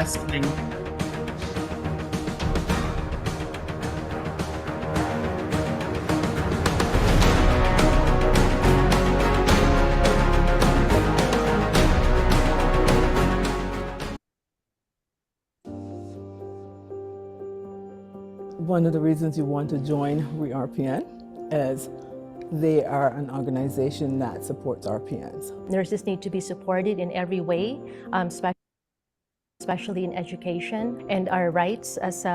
West Wing. One of the reasons you want to join WeRPN is they are an organization that supports RPNs. Nurses need to be supported in every way, especially in education and our rights as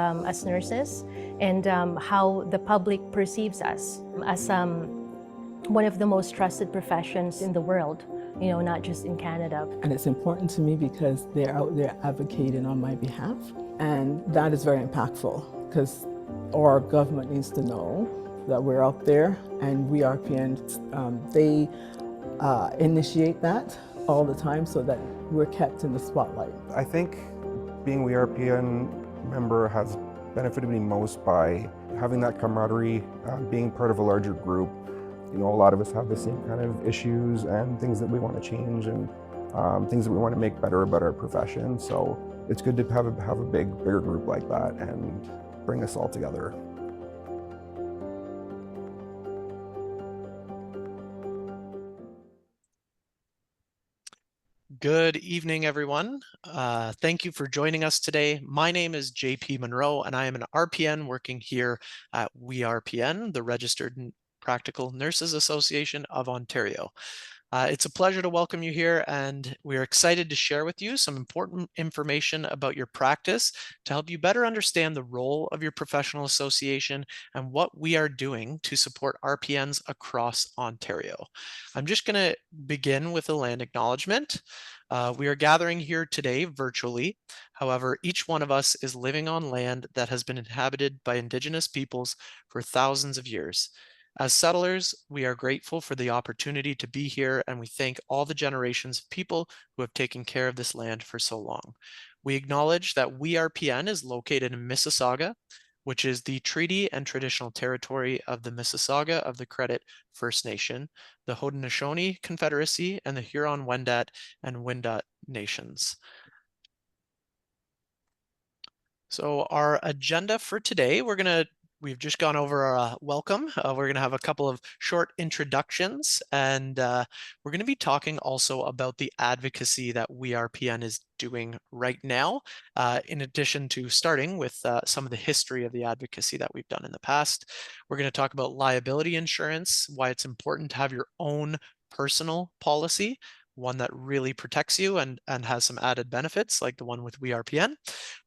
nurses, and how the public perceives us as one of the most trusted professions in the world, you know, not just in Canada. And it's important to me because they're out there advocating on my behalf. And that is very impactful because our government needs to know that we're out there, and WeRPN, they initiate that all the time so that we're kept in the spotlight. I think being a WeRPN member has benefited me most by having that camaraderie, being part of a larger group. You know, a lot of us have the same kind of issues and things that we want to change, and things that we want to make better about our profession. So it's good to have a bigger group like that and bring us all together. Good evening, everyone. Thank you for joining us today. My name is JP Monroe, and I am an RPN working here at WeRPN, the Registered Practical Nurses Association of Ontario. It's a pleasure to welcome you here, and we're excited to share with you some important information about your practice to help you better understand the role of your professional association and what we are doing to support RPNs across Ontario. I'm just going to begin with a land acknowledgement. We are gathering here today virtually. However, each one of us is living on land that has been inhabited by Indigenous peoples for thousands of years. As settlers, we are grateful for the opportunity to be here, and we thank all the generations of people who have taken care of this land for so long. We acknowledge that WeRPN is located in Mississauga, which is the treaty and traditional territory of the Mississauga of the Credit First Nation, the Haudenosaunee Confederacy, and the Huron-Wendat and Wendat nations. So our agenda for today, we've just gone over our welcome. We're going to have a couple of short introductions, and we're going to be talking also about the advocacy that WeRPN is doing right now, in addition to starting with some of the history of the advocacy that we've done in the past. We're going to talk about liability insurance, why it's important to have your own personal policy, one that really protects you and has some added benefits like the one with WeRPN.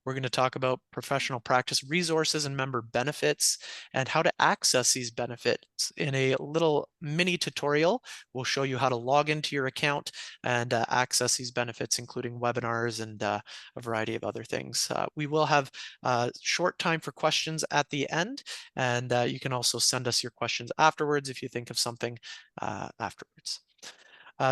We're going to talk about professional practice resources and member benefits and how to access these benefits. In a little mini tutorial, we'll show you how to log into your account and access these benefits, including webinars and a variety of other things. We will have a short time for questions at the end, and you can also send us your questions afterwards if you think of something afterwards.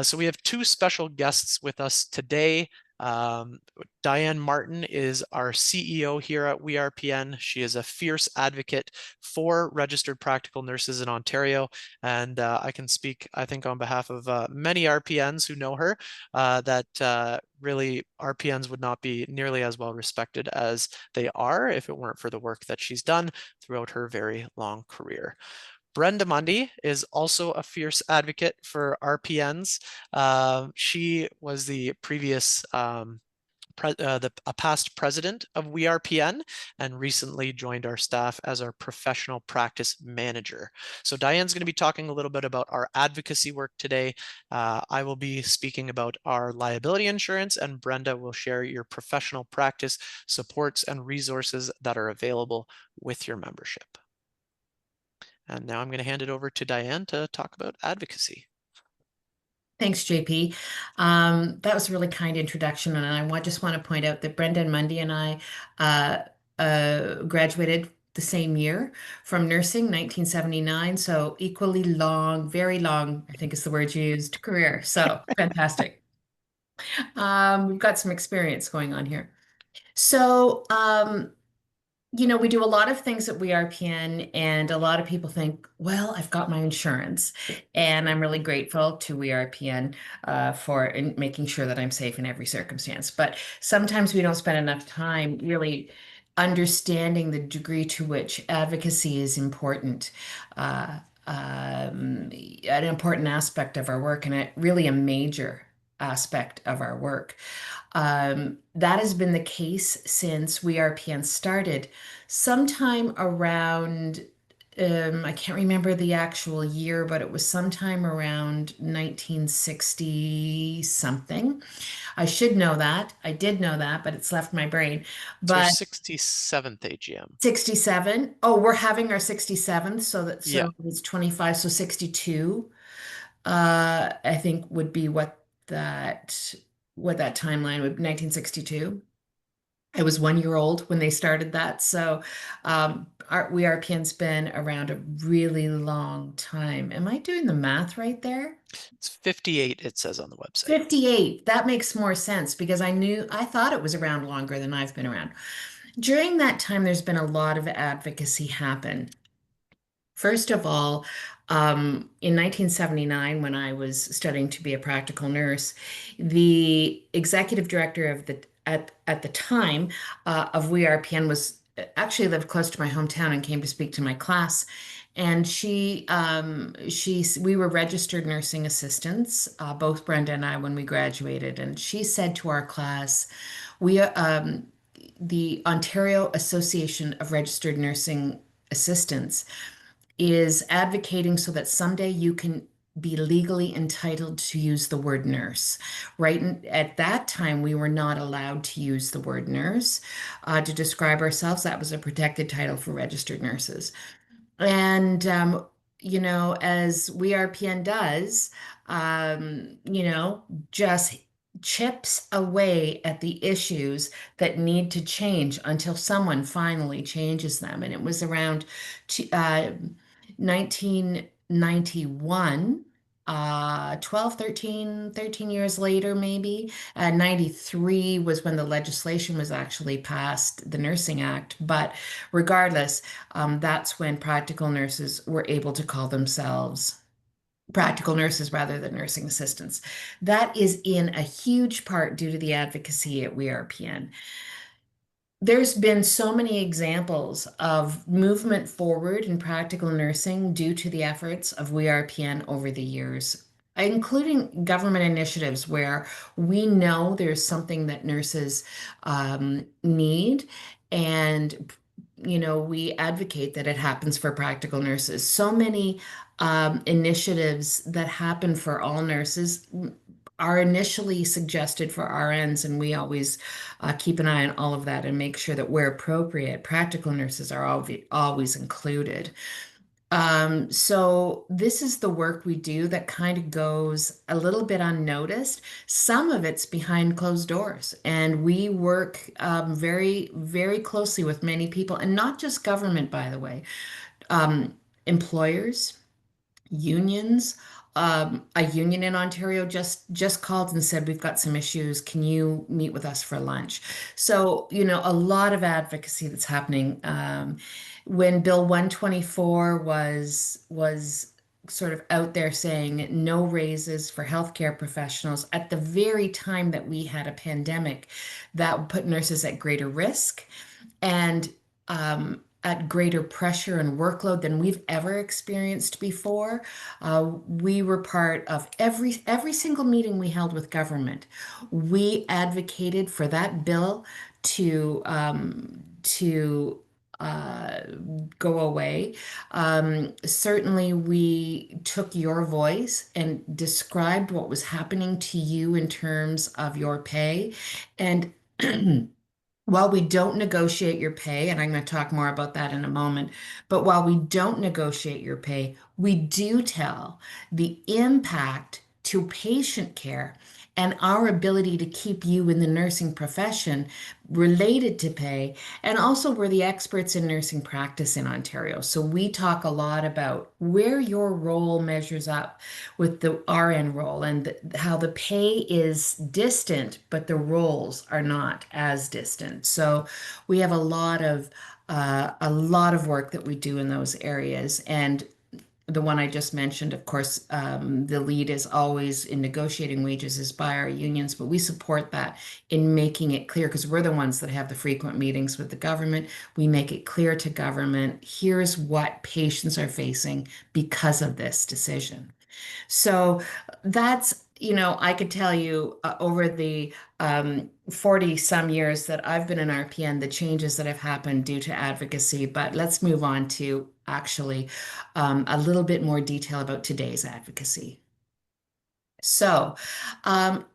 So we have two special guests with us today. Diane Martin is our CEO here at WeRPN. She is a fierce advocate for registered practical nurses in Ontario. And I can speak, I think, on behalf of many RPNs who know her, that really RPNs would not be nearly as well respected as they are if it weren't for the work that she's done throughout her very long career. Brenda Mundy is also a fierce advocate for RPNs. She was the previous a past president of WeRPN and recently joined our staff as our professional practice manager. So Diane's going to be talking a little bit about our advocacy work today. I will be speaking about our liability insurance, and Brenda will share your professional practice supports and resources that are available with your membership. And now I'm going to hand it over to Diane to talk about advocacy. Thanks, JP. That was a really kind introduction, and I just want to point out that Brendan Mundy and I graduated the same year from nursing, 1979, so equally long, very long, I think is the word used, career. So fantastic. We've got some experience going on here. So We do a lot of things at WeRPN, and a lot of people think, well, I've got my insurance. And I'm really grateful to WeRPN for making sure that I'm safe in every circumstance. But sometimes we don't spend enough time really understanding the degree to which advocacy is important. Uh, an important aspect of our work, and really a major aspect of our work. That has been the case since WeRPN started. Sometime around, I can't remember the actual year, but it was sometime around 1960 something. I should know that. I did know that, but it's left my brain. It's our But 67th AGM. 67. Oh, we're having our 67th, Yeah. so it's 25, so 62. I think would be what that timeline would 1962. I was 1 year old when they started that. So our WeRPN's been around a really long time. Am I doing the math right there? It's 58, it says on the website. 58. That makes more sense because I thought it was around longer than I've been around. During that time, there's been a lot of advocacy happen. First of all, in 1979, when I was studying to be a practical nurse, the executive director of at the time of WeRPN was actually lived close to my hometown and came to speak to my class. And we were registered nursing assistants, both Brenda and I, when we graduated. And she said to our class, we the Ontario Association of Registered Nursing Assistants is advocating so that someday you can be legally entitled to use the word nurse. Right at that time, we were not allowed to use the word nurse to describe ourselves. That was a protected title for registered nurses. And, as WeRPN does, just chips away at the issues that need to change until someone finally changes them. And it was around 1991, 12, 13 years later, maybe. 93 was when the legislation was actually passed, the Nursing Act. But regardless, that's when practical nurses were able to call themselves practical nurses rather than nursing assistants. That is in a huge part due to the advocacy at WeRPN. There's been so many examples of movement forward in practical nursing due to the efforts of WeRPN over the years, including government initiatives where we know there's something that nurses need, and we advocate that it happens for practical nurses. So many initiatives that happen for all nurses are initially suggested for RNs, and we always keep an eye on all of that and make sure that where appropriate, practical nurses are always included. So this is the work we do that kind of goes a little bit unnoticed. Some of it's behind closed doors, and we work very, very closely with many people, and not just government, by the way, employers, unions. A union in Ontario just called and said, we've got some issues. Can you meet with us for lunch? So, a lot of advocacy that's happening. When Bill 124 was sort of out there saying no raises for healthcare professionals at the very time that we had a pandemic, that put nurses at greater risk and at greater pressure and workload than we've ever experienced before. We were part of every single meeting we held with government. We advocated for that bill to uh, go away. Certainly, we took your voice and described what was happening to you in terms of your pay. And while we don't negotiate your pay, and I'm going to talk more about that in a moment, but while we don't negotiate your pay, we do tell the impact to patient care and our ability to keep you in the nursing profession related to pay. And also, we're the experts in nursing practice in Ontario. So we talk a lot about where your role measures up with the RN role and how the pay is distant, but the roles are not as distant. So we have a lot of a lot of work that we do in those areas. And the one I just mentioned, of course, the lead is always in negotiating wages is by our unions, but we support that in making it clear because we're the ones that have the frequent meetings with the government. We make it clear to government, here's what patients are facing because of this decision. So that's, I could tell you over the 40 some years that I've been in RPN, the changes that have happened due to advocacy. But let's move on to actually a little bit more detail about today's advocacy. So, um,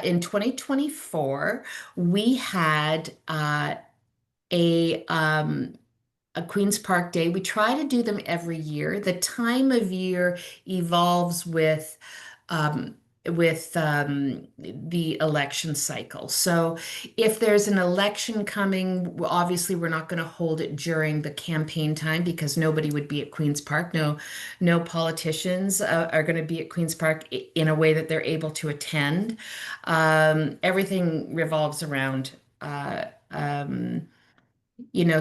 in 2024, we had a um, a Queen's Park Day. We try to do them every year. The time of year evolves um, with the election cycle. So if there's an election coming, obviously we're not going to hold it during the campaign time because nobody would be at Queen's Park. No politicians are going to be at Queen's Park in a way that they're able to attend. Everything revolves around.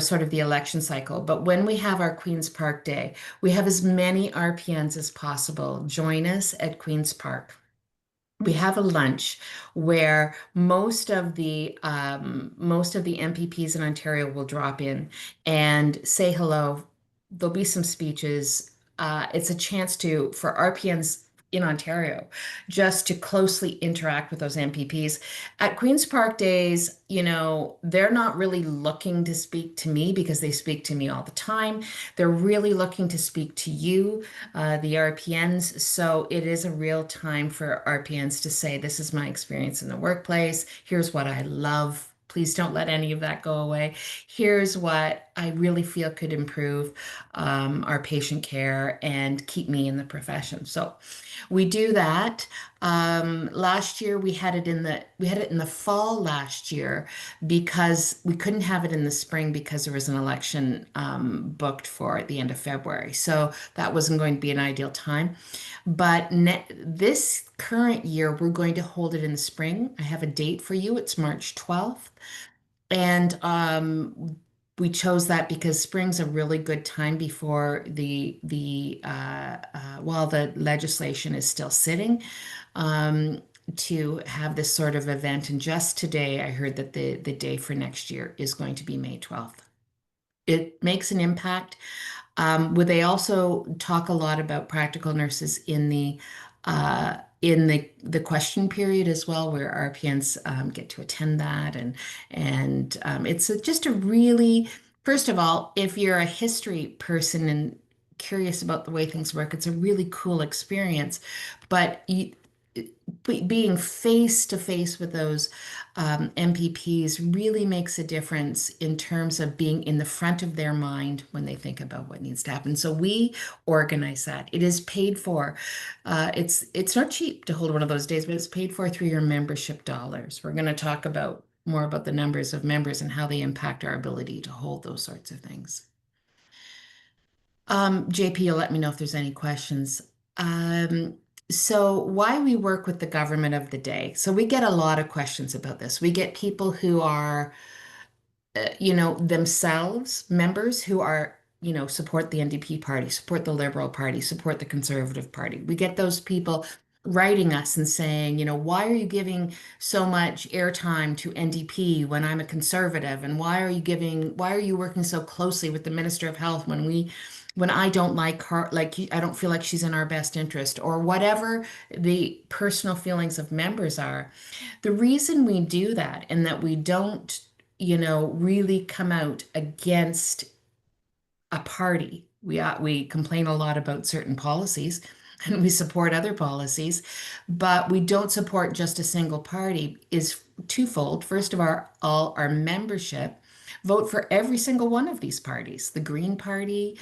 Sort of the election cycle. But when we have our Queen's Park Day, we have as many RPNs as possible join us at Queen's Park. We have a lunch where most of the MPPs in Ontario will drop in and say hello. There'll be some speeches. It's a chance for RPNs in Ontario just to closely interact with those MPPs. At Queen's Park Days, they're not really looking to speak to me because they speak to me all the time. They're really looking to speak to you, the RPNs. So it is a real time for RPNs to say, this is my experience in the workplace. Here's what I love. Please don't let any of that go away. Here's what I really feel could improve our patient care and keep me in the profession. So we do that. Last year we had it in the fall last year because we couldn't have it in the spring because there was an election booked for at the end of February. So that wasn't going to be an ideal time. But this current year, we're going to hold it in the spring. I have a date for you. It's March 12th. And we chose that because spring's a really good time before while the legislation is still sitting, um, to have this sort of event. And just today, I heard that the day for next year is going to be May 12th. It makes an impact. Would they also talk a lot about practical nurses in the question period as well, where RPNs get to attend that, and it's just a really, first of all, if you're a history person and curious about the way things work, it's a really cool experience. But being face to face with those MPPs really makes a difference in terms of being in the front of their mind when they think about what needs to happen. So we organize that. It is paid for. It's not cheap to hold one of those days, but it's paid for through your membership dollars. We're going to talk about more about the numbers of members and how they impact our ability to hold those sorts of things. JP, you'll let me know if there's any questions. Um, so why we work with the government of the day. So we get a lot of questions about this. We get people who are themselves members who are, support the NDP party, support the Liberal Party, support the Conservative Party. We get those people writing us and saying, why are you giving so much airtime to NDP when I'm a conservative? And why are you working so closely with the Minister of Health when I don't like her, like I don't feel like she's in our best interest, or whatever the personal feelings of members are. The reason we do that and that we don't really come out against a party. We complain a lot about certain policies and we support other policies, but we don't support just a single party is twofold. First of all, our membership vote for every single one of these parties, the Green Party.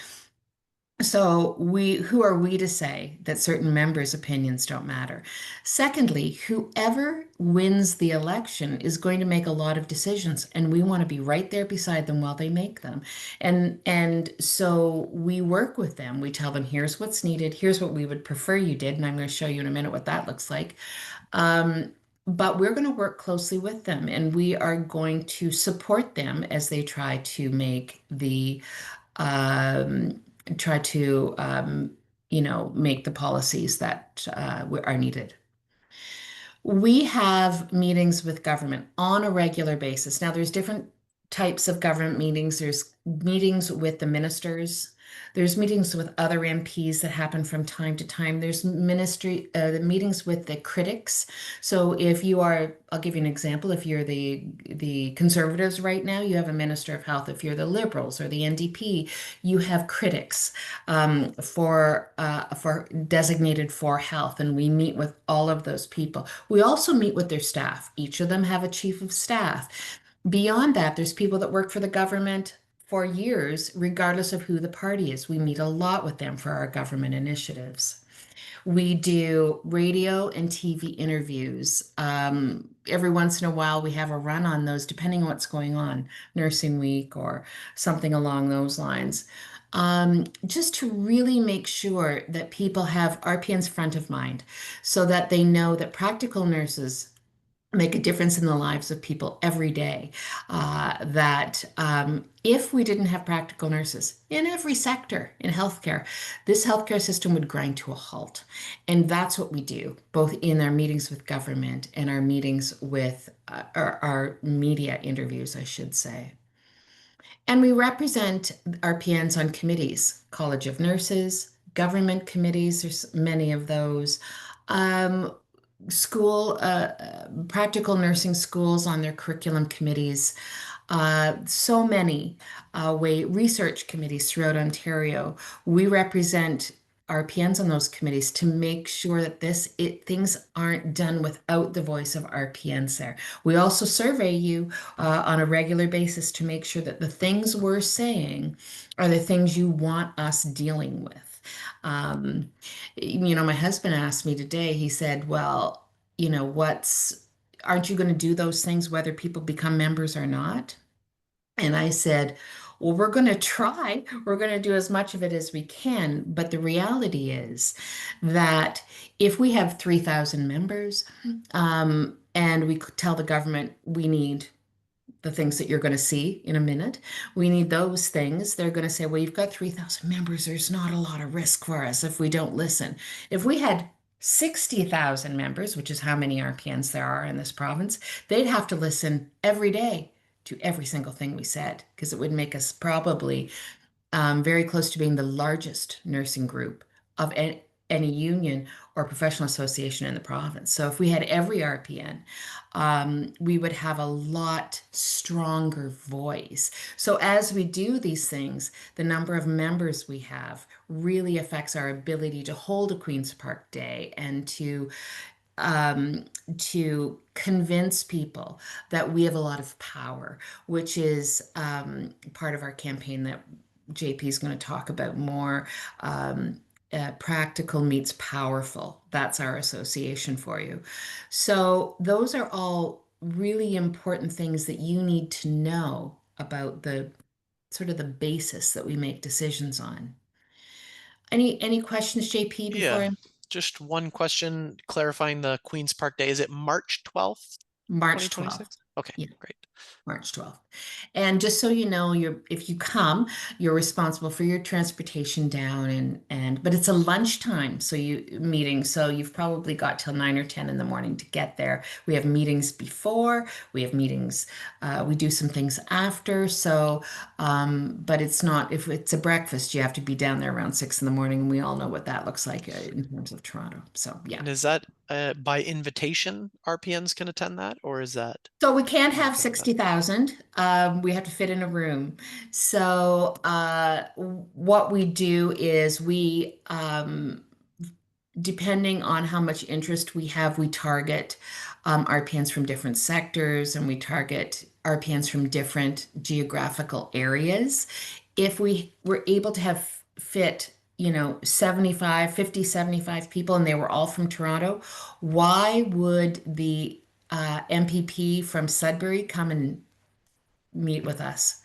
So who are we to say that certain members' opinions don't matter? Secondly, whoever wins the election is going to make a lot of decisions, and we want to be right there beside them while they make them. And so we work with them. We tell them, here's what's needed, here's what we would prefer you did, and I'm going to show you in a minute what that looks like. Um, but we're going to work closely with them and we are going to support them as they try to make um, try to make the policies that are needed. We have meetings with government on a regular basis. Now, there's different types of government meetings. There's meetings with the ministers. There's meetings with other MPs that happen from time to time. There's the meetings with the critics. So if you are, I'll give you an example. If you're the Conservatives right now, you have a Minister of Health. If you're the Liberals or the NDP, you have critics for designated for health, and we meet with all of those people. We also meet with their staff. Each of them have a chief of staff. Beyond that, there's people that work for the government for years, regardless of who the party is. We meet a lot with them for our government initiatives. We do radio and TV interviews. Every once in a while, we have a run on those, depending on what's going on, Nursing Week or something along those lines. Just to really make sure that people have RPNs front of mind so that they know that practical nurses make a difference in the lives of people every day. That if we didn't have practical nurses in every sector in healthcare, this healthcare system would grind to a halt. And that's what we do, both in our meetings with government and our meetings with our media interviews, I should say. And we represent RPNs on committees, College of Nurses, government committees, there's many of those. Um, Practical nursing schools on their curriculum committees, so many way research committees throughout Ontario. We represent RPNs on those committees to make sure that things aren't done without the voice of RPNs there. We also survey you on a regular basis to make sure that the things we're saying are the things you want us dealing with. Um, my husband asked me today, he said, well, aren't you going to do those things whether people become members or not? And I said, well, we're going to try. We're going to do as much of it as we can. But the reality is that if we have 3,000 members, and we could tell the government we need the things that you're going to see in a minute. We need those things. They're going to say, well, you've got 3,000 members. There's not a lot of risk for us if we don't listen. If we had 60,000 members, which is how many RPNs there are in this province, they'd have to listen every day to every single thing we said because it would make us probably very close to being the largest nursing group of any union or professional association in the province. So if we had every RPN, we would have a lot stronger voice. So as we do these things, the number of members we have really affects our ability to hold a Queen's Park Day and to convince people that we have a lot of power, which is part of our campaign that JP is going to talk about more. Practical meets powerful. That's our association for you. So, those are all really important things that you need to know about the sort of the basis that we make decisions on. Any questions, JP, before Yeah, I just one question clarifying the Queen's Park Day. Is it March 12th, March 12th? 2026? Okay, Yeah. great. March 12th. And just so you know, if you come, you're responsible for your transportation down but it's a lunchtime meeting, so you've probably got till 9 or 10 in the morning to get there. We have meetings before, we have meetings, we do some things after. So, but it's not, if it's a breakfast, you have to be down there around 6 in the morning, and we all know what that looks like in terms of Toronto. So, yeah. And is that by invitation RPNs can attend that, or is that So we can't have nothing that? 60,000. We have to fit in a room. So what we do is depending on how much interest we have, we target RPNs from different sectors and we target RPNs from different geographical areas. If we were able to have fit, 75 people and they were all from Toronto, why would the MPP from Sudbury come and meet with us?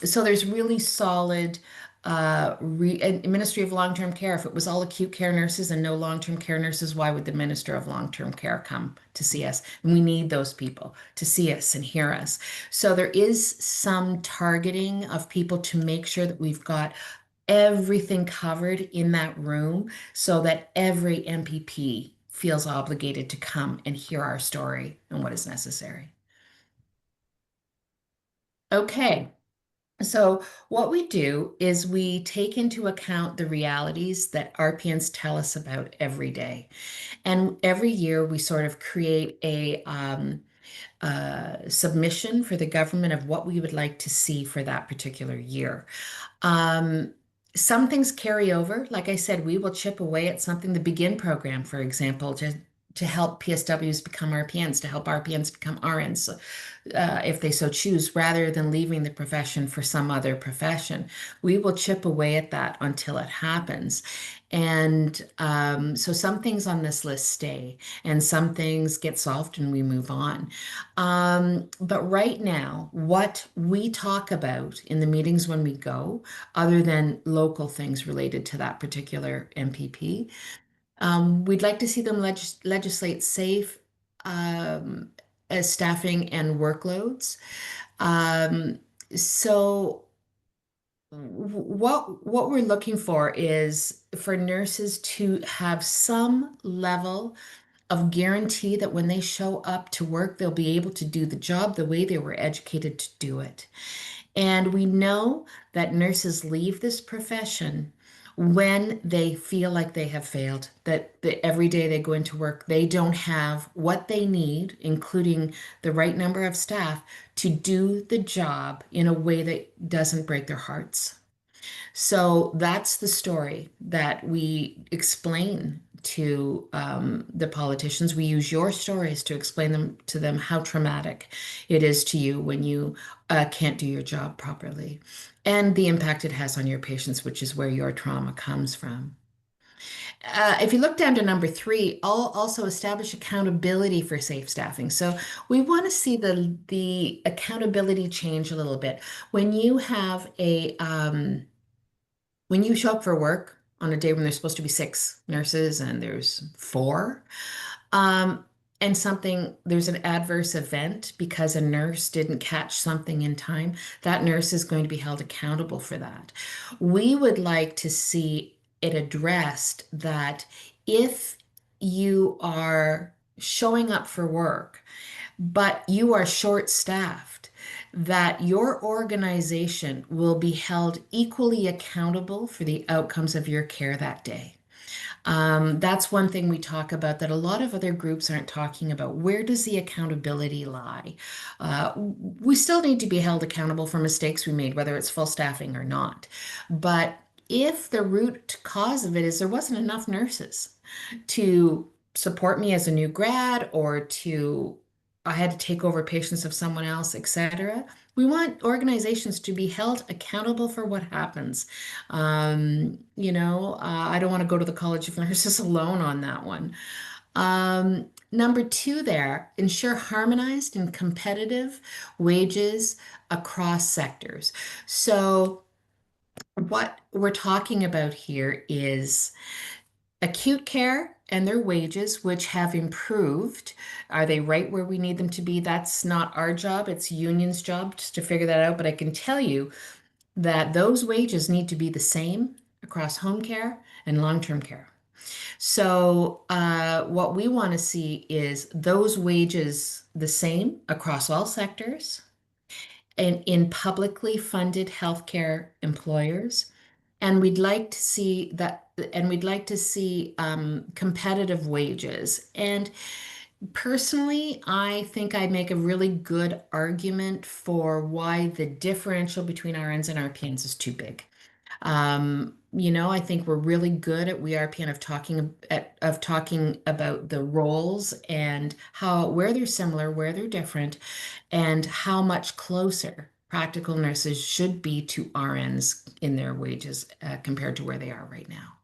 So there's really solid Ministry of Long-Term Care. If it was all acute care nurses and no long-term care nurses, why would the Minister of Long-Term Care come to see us? And we need those people to see us and hear us. So there is some targeting of people to make sure that we've got everything covered in that room so that every MPP feels obligated to come and hear our story and what is necessary. Okay. So, what we do is we take into account the realities that RPNs tell us about every day. And every year we sort of create a submission for the government of what we would like to see for that particular year. Um, some things carry over. Like I said, we will chip away at something. The Begin program, for example, to help PSWs become RPNs, to help RPNs become RNs, if they so choose, rather than leaving the profession for some other profession. We will chip away at that until it happens. And so some things on this list stay, and some things get solved and we move on. But right now, what we talk about in the meetings when we go, other than local things related to that particular MPP, we'd like to see them legislate safe um, staffing and workloads. Um, so what we're looking for is for nurses to have some level of guarantee that when they show up to work, they'll be able to do the job the way they were educated to do it. And we know that nurses leave this profession when they feel like they have failed, that every day they go into work, they don't have what they need, including the right number of staff, to do the job in a way that doesn't break their hearts. So that's the story that we explain to the politicians. We use your stories to explain them to them how traumatic it is to you when you can't do your job properly, and the impact it has on your patients, which is where your trauma comes from. If you look down to number three, I'll also establish accountability for safe staffing. So we want to see the accountability change a little bit. When you have when you show up for work on a day when there's supposed to be six nurses and there's four, um, and there's an adverse event because a nurse didn't catch something in time, that nurse is going to be held accountable for that. We would like to see it addressed that if you are showing up for work, but you are short-staffed, that your organization will be held equally accountable for the outcomes of your care that day. That's one thing we talk about that a lot of other groups aren't talking about. Where does the accountability lie? We still need to be held accountable for mistakes we made, whether it's full staffing or not. But if the root cause of it is there wasn't enough nurses to support me as a new grad, or to I had to take over patients of someone else, etc. We want organizations to be held accountable for what happens. I don't want to go to the College of Nurses alone on that one. Number two there, ensure harmonized and competitive wages across sectors. So what we're talking about here is acute care and their wages, which have improved. Are they right where we need them to be? That's not our job. It's union's job just to figure that out. But I can tell you that those wages need to be the same across home care and long-term care. So what we want to see is those wages the same across all sectors and in publicly funded healthcare employers. And we'd like to see that, and we'd like to see competitive wages. And personally, I think I make a really good argument for why the differential between RNs and RPNs is too big. I think we're really good at WeRPN of talking about the roles and how where they're similar, where they're different, and how much closer practical nurses should be to RNs in their wages compared to where they are right now.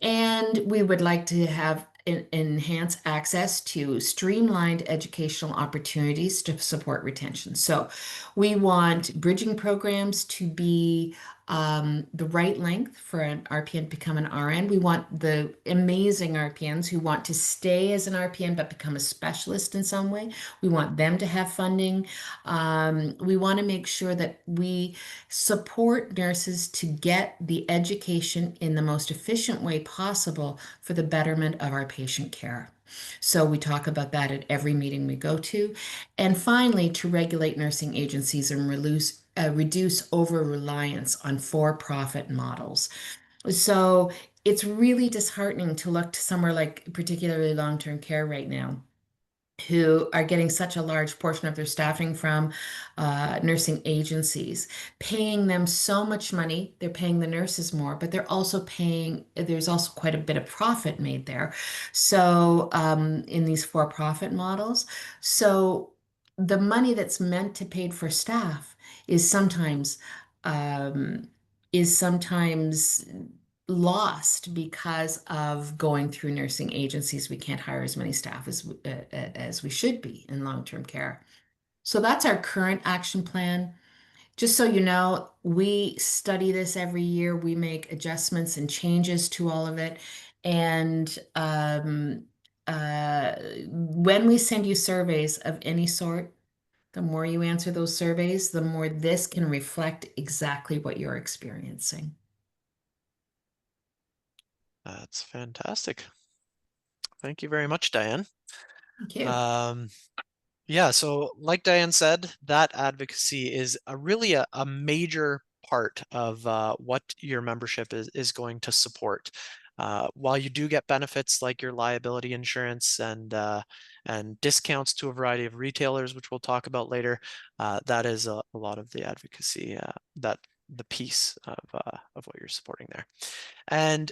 And we would like to have enhance access to streamlined educational opportunities to support retention. So we want bridging programs to be the right length for an RPN to become an RN. We want the amazing RPNs who want to stay as an RPN but become a specialist in some way. We want them to have funding. We want to make sure that we support nurses to get the education in the most efficient way possible for the betterment of our patient care. So we talk about that at every meeting we go to. And finally, to regulate nursing agencies and reduce over-reliance on for-profit models. So it's really disheartening to look to somewhere like particularly long-term care right now, who are getting such a large portion of their staffing from nursing agencies, paying them so much money. They're paying the nurses more, but there's also quite a bit of profit made there. So, in these for-profit models. So, the money that's meant to pay for staff is sometimes, um, is sometimes lost because of going through nursing agencies. We can't hire as many staff as we should be in long-term care. So that's our current action plan. Just so you know, we study this every year. We make adjustments and changes to all of it. And when we send you surveys of any sort, the more you answer those surveys, the more this can reflect exactly what you're experiencing. That's fantastic. Thank you very much, Diane. Thank you. Um, yeah, so like Diane said, that advocacy is really a major part of what your membership is going to support. While you do get benefits like your liability insurance and discounts to a variety of retailers, which we'll talk about later, that is a lot of the advocacy that the piece of what you're supporting there. And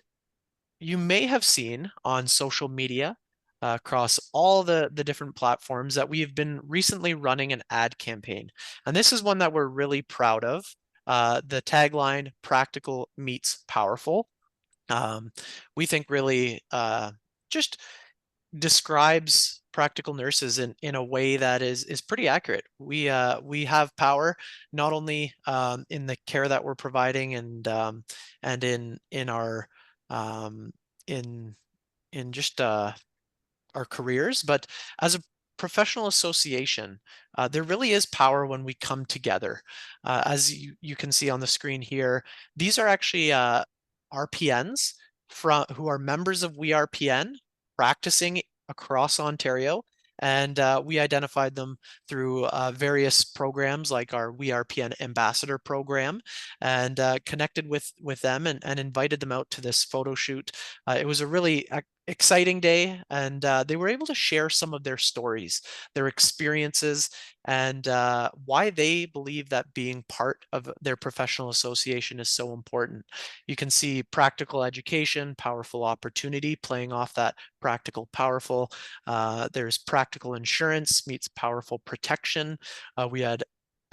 you may have seen on social media across all the different platforms that we've been recently running an ad campaign. And this is one that we're really proud of. The tagline, "Practical meets powerful." We think really just describes practical nurses in a way that is pretty accurate. We have power not only in the care that we're providing and in our um, in just our careers, but as a professional association, there really is power when we come together. As you can see on the screen here, these are actually RPNs who are members of WeRPN practicing across Ontario. And we identified them through various programs like our WeRPN Ambassador program and connected with them and invited them out to this photo shoot. It was a really exciting day, and they were able to share some of their stories, their experiences, and why they believe that being part of their professional association is so important. You can see practical education, powerful opportunity, playing off that practical, powerful. There's practical insurance meets powerful protection. We had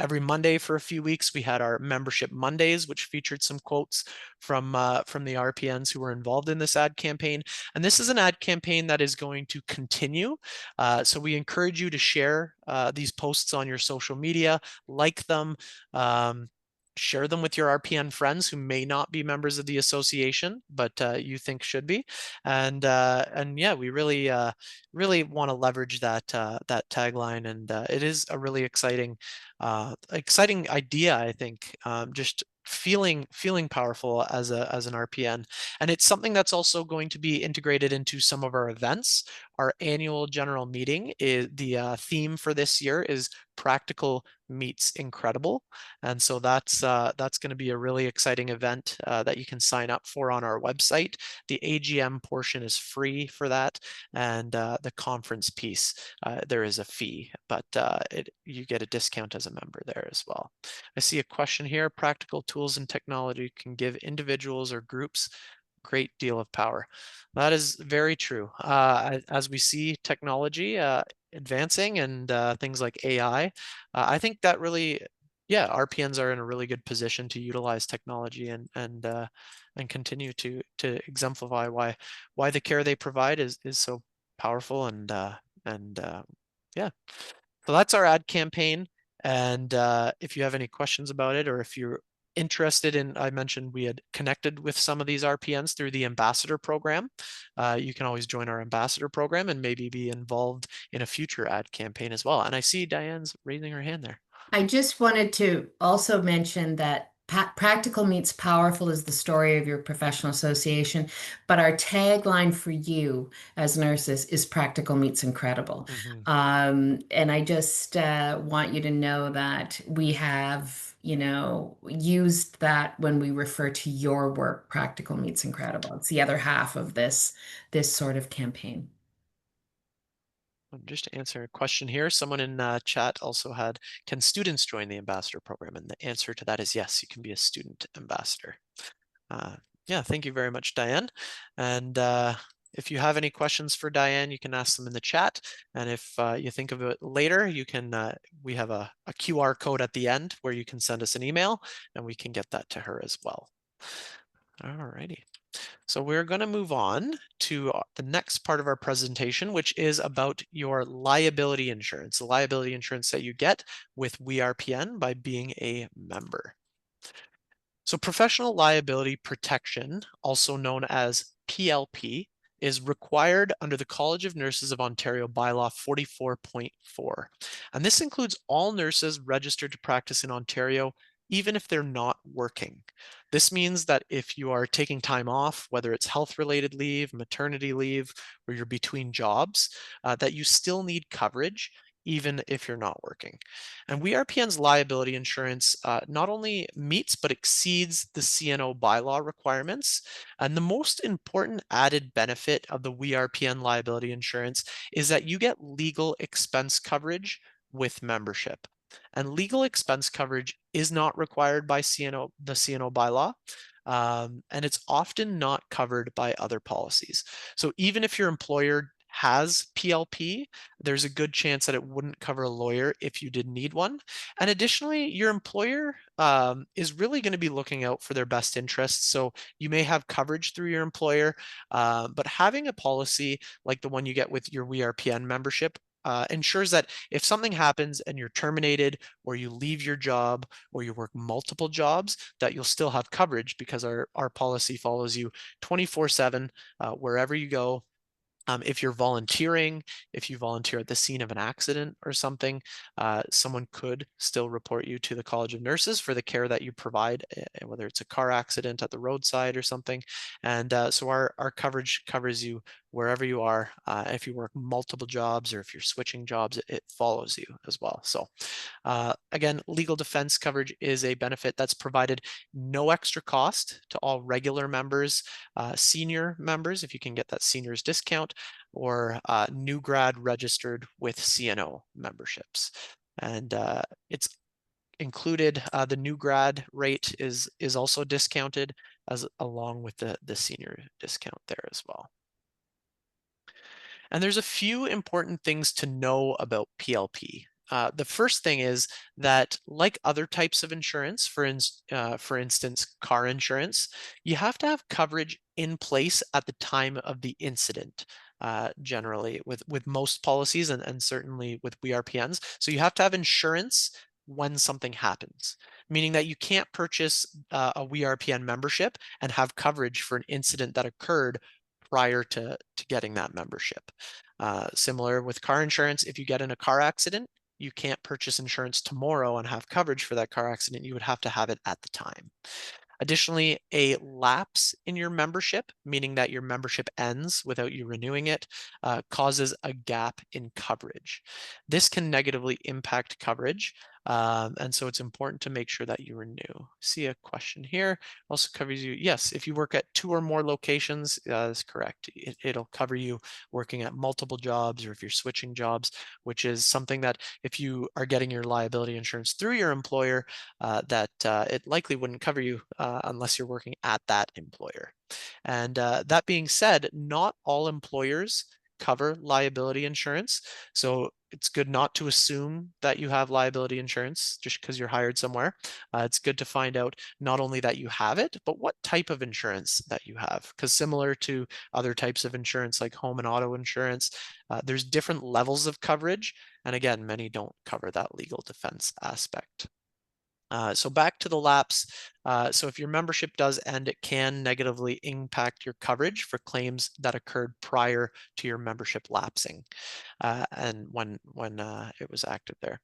every Monday for a few weeks, we had our membership Mondays, which featured some quotes from the RPNs who were involved in this ad campaign. And this is an ad campaign that is going to continue. So we encourage you to share these posts on your social media, like them, share them with your RPN friends who may not be members of the association, but you think should be. And yeah, we really want to leverage that tagline, and it is a really exciting idea, I think. Just feeling powerful as an RPN, and it's something that's also going to be integrated into some of our events. Our annual general meeting is the theme for this year is practical meets incredible, and so that's going to be a really exciting event that you can sign up for on our website. The AGM portion is free for that, and the conference piece there is a fee, but you get a discount as a member there as well. I see a question here. Practical tools and technology can give individuals or groups great deal of power. That is very true. As we see technology advancing and things like AI, I think that really yeah, RPNs are in a really good position to utilize technology and continue to exemplify why the care they provide is so powerful and yeah. So that's our ad campaign. And if you have any questions about it, or if you're interested in, I mentioned we had connected with some of these RPNs through the ambassador program. You can always join our ambassador program and maybe be involved in a future ad campaign as well. And I see Diane's raising her hand there. I just wanted to also mention that practical meets powerful is the story of your professional association, but our tagline for you as nurses is practical meets incredible. Mhm. And I just want you to know that we have, used that when we refer to your work, practical meets incredible. It's the other half of this sort of campaign. Just to answer a question here, someone in chat also had, can students join the ambassador program? And the answer to that is yes, you can be a student ambassador. Uh, yeah, thank you very much, Diane. And if you have any questions for Diane, you can ask them in the chat. And if you think of it later, you can, we have a QR code at the end where you can send us an email and we can get that to her as well. All righty. So we're going to move on to the next part of our presentation, which is about your liability insurance, the liability insurance that you get with WeRPN by being a member. So professional liability protection, also known as PLP, is required under the College of Nurses of Ontario Bylaw 44.4. And this includes all nurses registered to practice in Ontario, even if they're not working. This means that if you are taking time off, whether it's health-related leave, maternity leave, or you're between jobs, that you still need coverage even if you're not working. And WeRPN's liability insurance not only meets but exceeds the CNO bylaw requirements. And the most important added benefit of the WeRPN liability insurance is that you get legal expense coverage with membership. And legal expense coverage is not required by the CNO bylaw. And it's often not covered by other policies. So even if your employer has PLP, there's a good chance that it wouldn't cover a lawyer if you did need one. And additionally, your employer is really going to be looking out for their best interests. So you may have coverage through your employer, but having a policy like the one you get with your WeRPN membership ensures that if something happens and you're terminated or you leave your job or you work multiple jobs, that you'll still have coverage because our policy follows you 24/7 wherever you go. If you're volunteering, if you volunteer at the scene of an accident or something, someone could still report you to the College of Nurses for the care that you provide, whether it's a car accident at the roadside or something. And so our coverage covers you wherever you are. If you work multiple jobs or if you're switching jobs, it follows you as well. So again, legal defense coverage is a benefit that's provided no extra cost to all regular members, senior members, if you can get that seniors discount, or new grad registered with CNO memberships. And it's included, the new grad rate is also discounted as along with the senior discount there as well. And there's a few important things to know about PLP. The first thing is that, like other types of insurance, for instance, car insurance, you have to have coverage in place at the time of the incident, generally with most policies and certainly with WeRPNs. So you have to have insurance when something happens, meaning that you can't purchase a WeRPN membership and have coverage for an incident that occurred prior to getting that membership. Similar with car insurance, if you get in a car accident, you can't purchase insurance tomorrow and have coverage for that car accident. You would have to have it at the time. Additionally, a lapse in your membership, meaning that your membership ends without you renewing it, causes a gap in coverage. This can negatively impact coverage, and so it's important to make sure that you renew. See a question here, also covers you. Yes, if you work at 2 or more locations, that's correct. It'll cover you working at multiple jobs or if you're switching jobs, which is something that if you are getting your liability insurance through your employer, that it likely wouldn't cover you unless you're working at that employer. And that being said, not all employers cover liability insurance. So it's good not to assume that you have liability insurance just because you're hired somewhere. It's good to find out not only that you have it, but what type of insurance that you have. Because similar to other types of insurance like home and auto insurance, there's different levels of coverage. And again, many don't cover that legal defense aspect. So back to the lapse. So if your membership does end, it can negatively impact your coverage for claims that occurred prior to your membership lapsing, and when it was active there.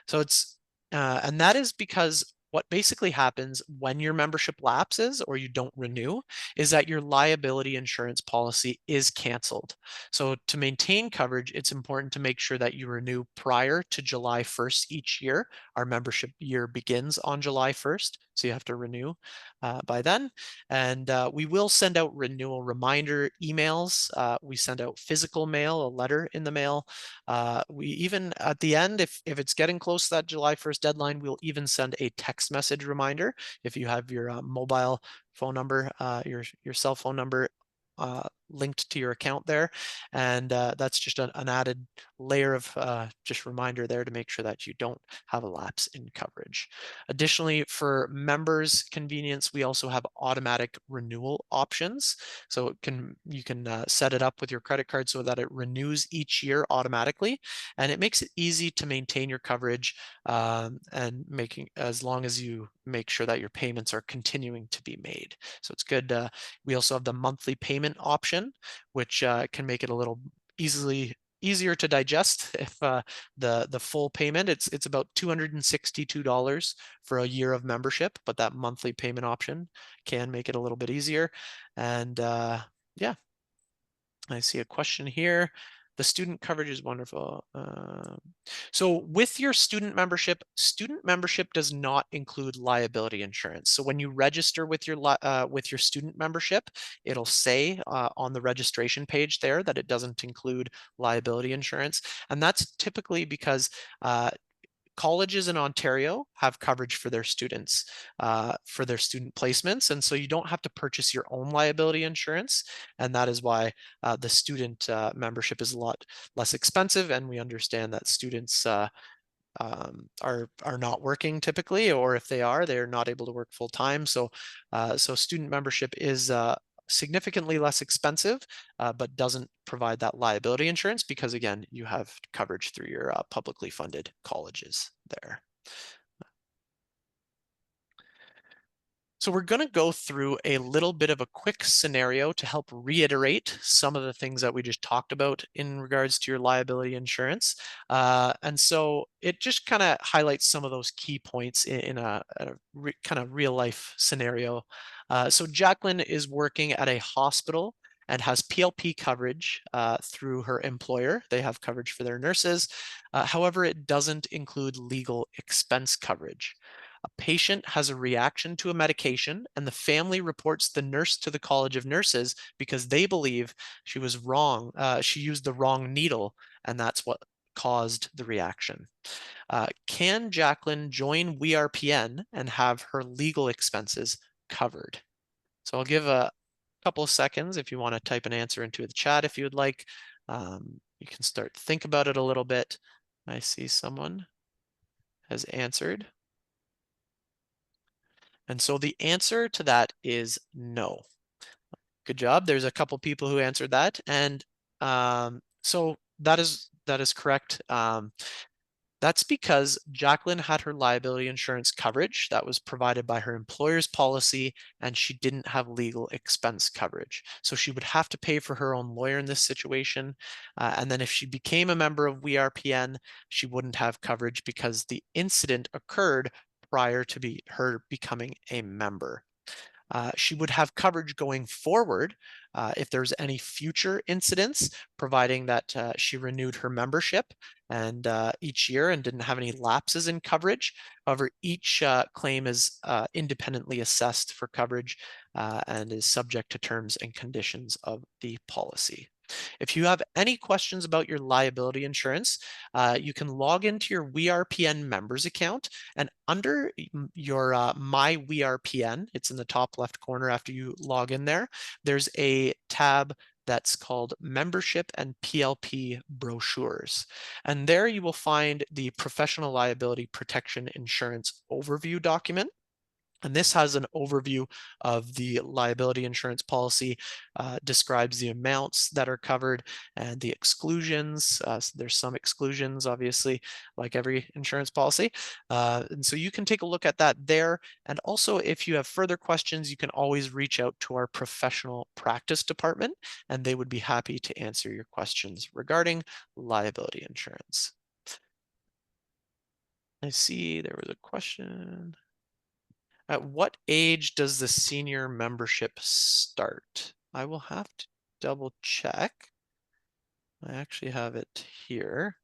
So it's and that is because what basically happens when your membership lapses or you don't renew is that your liability insurance policy is canceled. So to maintain coverage, it's important to make sure that you renew prior to July 1st each year. Our membership year begins on July 1st, so you have to renew by then. And we will send out renewal reminder emails. We send out physical mail, a letter in the mail. We even at the end, if it's getting close to that July 1st deadline, we'll even send a text message reminder if you have your mobile phone number, your cell phone number linked to your account there. And that's just an added layer of just reminder there to make sure that you don't have a lapse in coverage. Additionally, for members' convenience, we also have automatic renewal options. So you can set it up with your credit card so that it renews each year automatically, and it makes it easy to maintain your coverage and making as long as you make sure that your payments are continuing to be made. So it's good. We also have the monthly payment option, which can make it a little easier to digest. If the full payment, it's about $262 for a year of membership, but that monthly payment option can make it a little bit easier. And yeah, I see a question here. The student coverage is wonderful. So with your student membership does not include liability insurance. So when you register with your student membership, it'll say on the registration page there that it doesn't include liability insurance. And that's typically because colleges in Ontario have coverage for their students, for their student placements. And so you don't have to purchase your own liability insurance. And that is why the student membership is a lot less expensive. And we understand that students are not working typically, or if they are, they're not able to work full time. So student membership is significantly less expensive, but doesn't provide that liability insurance because again, you have coverage through your publicly funded colleges there. So we're going to go through a little bit of a quick scenario to help reiterate some of the things that we just talked about in regards to your liability insurance. And so it just kind of highlights some of those key points in a kind of real life scenario. So Jacqueline is working at a hospital and has PLP coverage through her employer. They have coverage for their nurses. However, it doesn't include legal expense coverage. A patient has a reaction to a medication and the family reports the nurse to the College of Nurses because they believe she was wrong. She used the wrong needle, and that's what caused the reaction. Can Jacqueline join WeRPN and have her legal expenses covered? So I'll give a couple of seconds if you want to type an answer into the chat if you would like. You can start to think about it a little bit. I see someone has answered. And so the answer to that is no. Good job. There's a couple people who answered that. And so that is correct. That's because Jacqueline had her liability insurance coverage that was provided by her employer's policy, and she didn't have legal expense coverage. So she would have to pay for her own lawyer in this situation. And then if she became a member of WeRPN, she wouldn't have coverage because the incident occurred prior to her becoming a member. She would have coverage going forward if there's any future incidents, providing that she renewed her membership and each year and didn't have any lapses in coverage. However, each claim is independently assessed for coverage and is subject to terms and conditions of the policy. If you have any questions about your liability insurance, you can log into your WeRPN members account, and under your My WeRPN, it's in the top left corner after you log in there, there's a tab that's called Membership and PLP Brochures. And there you will find the Professional Liability Protection Insurance Overview document. And this has an overview of the liability insurance policy, describes the amounts that are covered and the exclusions. So there's some exclusions, obviously, like every insurance policy. And so you can take a look at that there. And also, if you have further questions, you can always reach out to our professional practice department, and they would be happy to answer your questions regarding liability insurance. I see there was a question. At what age does the senior membership start? I will have to double check. I actually have it here.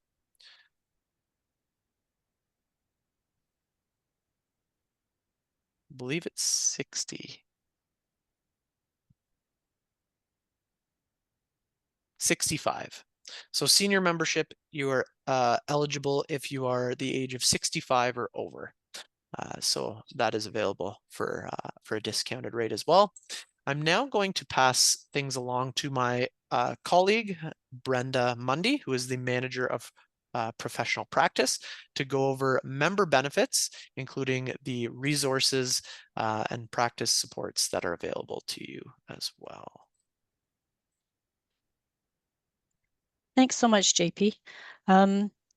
I believe it's 60. 65. So senior membership, you are eligible if you are the age of 65 or over. So that is available for a discounted rate as well. I'm now going to pass things along to my colleague, Brenda Mundy, who is the manager of professional practice, to go over member benefits, including the resources and practice supports that are available to you as well. Thanks so much, JP.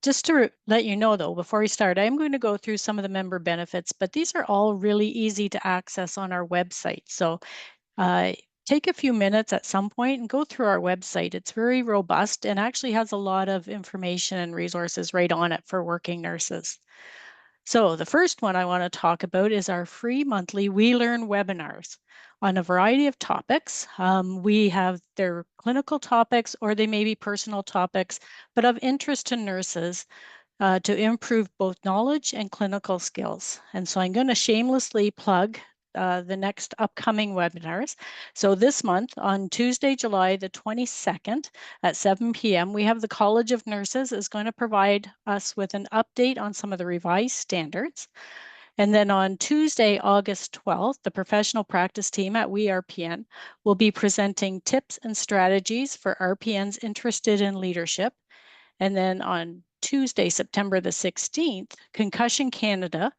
Just to let you know, though, before we start, I'm going to go through some of the member benefits, but these are all really easy to access on our website. So take a few minutes at some point and go through our website. It's very robust and actually has a lot of information and resources right on it for working nurses. So the first one I want to talk about is our free monthly WeLearn webinars on a variety of topics. We have their clinical topics or they may be personal topics, but of interest to nurses to improve both knowledge and clinical skills. And so I'm going to shamelessly plug the next upcoming webinars. So this month on Tuesday, July the 22nd at 7 p.m., we have the College of Nurses is going to provide us with an update on some of the revised standards. And then on Tuesday, August 12th, the professional practice team at WeRPN will be presenting tips and strategies for RPNs interested in leadership. And then on Tuesday, September the 16th, Concussion Canada